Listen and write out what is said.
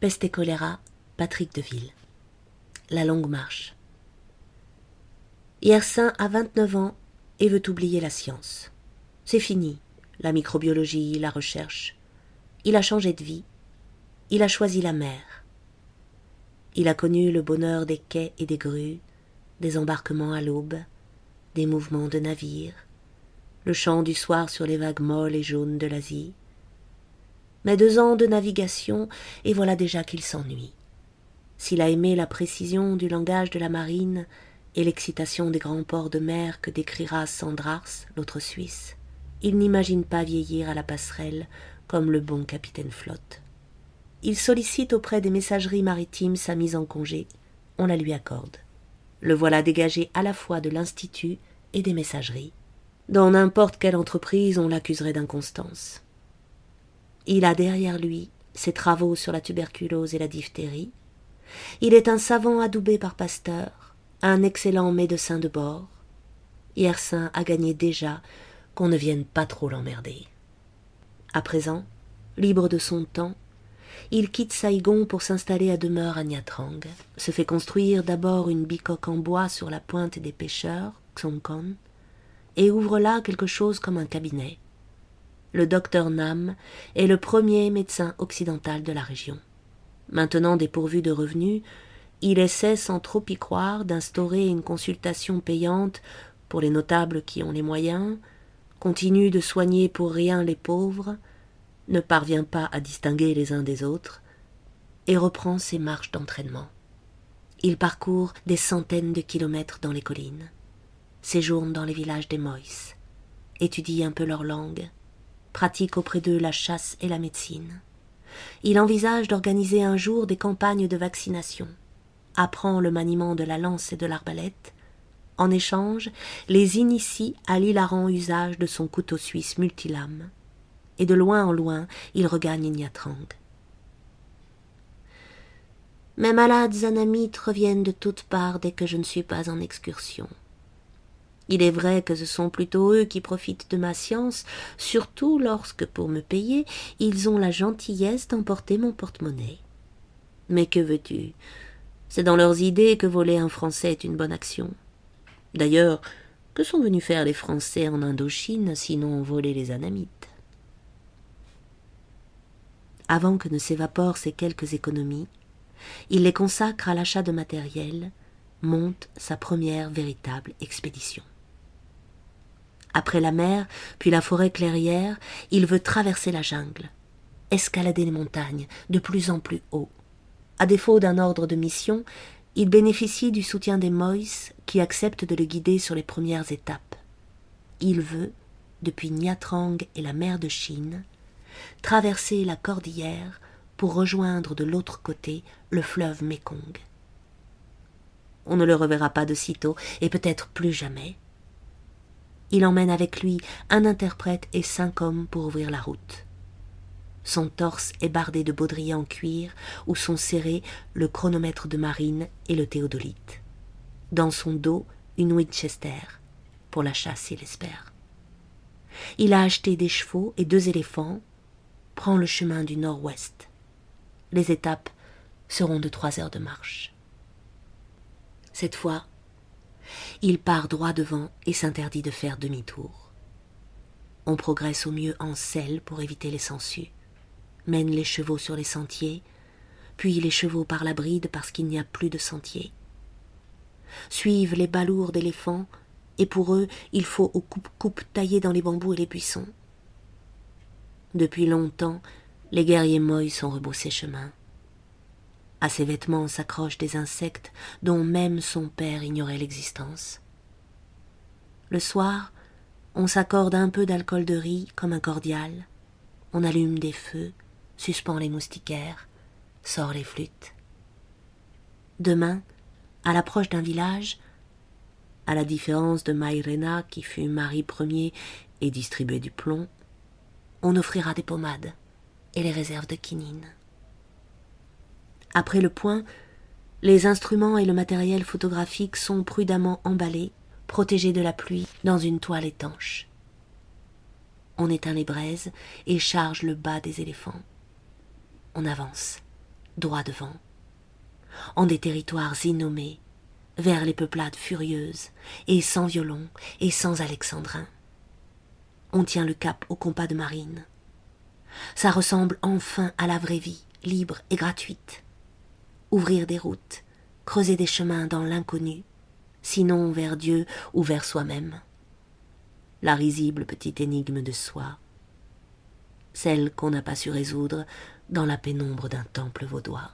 Peste et choléra, Patrick Deville. La longue marche. Yersin a 29 ans et veut oublier la science. C'est fini, la microbiologie, la recherche. Il a changé de vie. Il a choisi la mer. Il a connu le bonheur des quais et des grues, des embarquements à l'aube, des mouvements de navires, le chant du soir sur les vagues molles et jaunes de l'Asie. Mais 2 ans de navigation, et voilà déjà qu'il s'ennuie. S'il a aimé la précision du langage de la marine et l'excitation des grands ports de mer que décrira Sandrars, l'autre Suisse, il n'imagine pas vieillir à la passerelle comme le bon capitaine Flotte. Il sollicite auprès des messageries maritimes sa mise en congé, on la lui accorde. Le voilà dégagé à la fois de l'Institut et des messageries. Dans n'importe quelle entreprise, on l'accuserait d'inconstance. Il a derrière lui ses travaux sur la tuberculose et la diphtérie. Il est un savant adoubé par Pasteur, un excellent médecin de bord. Yersin a gagné déjà qu'on ne vienne pas trop l'emmerder. À présent, libre de son temps, il quitte Saïgon pour s'installer à demeure à Nha Trang, se fait construire d'abord une bicoque en bois sur la pointe des pêcheurs, Xongkon, et ouvre là quelque chose comme un cabinet. Le docteur Nam est le premier médecin occidental de la région. Maintenant dépourvu de revenus, il essaie sans trop y croire d'instaurer une consultation payante pour les notables qui ont les moyens, continue de soigner pour rien les pauvres, ne parvient pas à distinguer les uns des autres, et reprend ses marches d'entraînement. Il parcourt des centaines de kilomètres dans les collines, séjourne dans les villages des Moïse, étudie un peu leur langue, pratique auprès d'eux la chasse et la médecine. Il envisage d'organiser un jour des campagnes de vaccination, apprend le maniement de la lance et de l'arbalète, en échange les initie à l'hilarant usage de son couteau suisse multilame, et de loin en loin il regagne Nha Trang. Mes malades anamites reviennent de toutes parts dès que je ne suis pas en excursion. Il est vrai que ce sont plutôt eux qui profitent de ma science, surtout lorsque, pour me payer, ils ont la gentillesse d'emporter mon porte-monnaie. Mais que veux-tu? C'est dans leurs idées que voler un Français est une bonne action. D'ailleurs, que sont venus faire les Français en Indochine, sinon voler les Anamites? Avant que ne s'évaporent ces quelques économies, il les consacre à l'achat de matériel, monte sa première véritable expédition. Après la mer, puis la forêt clairière, il veut traverser la jungle, escalader les montagnes, de plus en plus haut. À défaut d'un ordre de mission, il bénéficie du soutien des Moïse qui acceptent de le guider sur les premières étapes. Il veut, depuis Nha Trang et la mer de Chine, traverser la cordillère pour rejoindre de l'autre côté le fleuve Mékong. On ne le reverra pas de sitôt, et peut-être plus jamais. Il emmène avec lui un interprète et 5 hommes pour ouvrir la route. Son torse est bardé de baudriers en cuir où sont serrés le chronomètre de marine et le théodolite. Dans son dos, une Winchester, pour la chasse s'il espère. Il a acheté des chevaux et 2 éléphants, prend le chemin du nord-ouest. Les étapes seront de 3 heures de marche. Cette fois, il part droit devant et s'interdit de faire demi-tour. On progresse au mieux en selle pour éviter les sangsues, mène les chevaux sur les sentiers, puis les chevaux par la bride parce qu'il n'y a plus de sentiers. Suivent les balourds d'éléphants, et pour eux, il faut aux coupe-coupe tailler dans les bambous et les buissons. Depuis longtemps, les guerriers moïs sont rebroussés chemin. À ses vêtements s'accrochent des insectes dont même son père ignorait l'existence. Le soir, on s'accorde un peu d'alcool de riz comme un cordial, on allume des feux, suspend les moustiquaires, sort les flûtes. Demain, à l'approche d'un village, à la différence de Maïrena qui fut mari premier et distribuait du plomb, on offrira des pommades et les réserves de quinine. Après le point, les instruments et le matériel photographique sont prudemment emballés, protégés de la pluie, dans une toile étanche. On éteint les braises et charge le bas des éléphants. On avance, droit devant, en des territoires innommés, vers les peuplades furieuses, et sans violon, et sans alexandrin. On tient le cap au compas de marine. Ça ressemble enfin à la vraie vie, libre et gratuite. Ouvrir des routes, creuser des chemins dans l'inconnu, sinon vers Dieu ou vers soi-même. La risible petite énigme de soi, celle qu'on n'a pas su résoudre dans la pénombre d'un temple vaudois.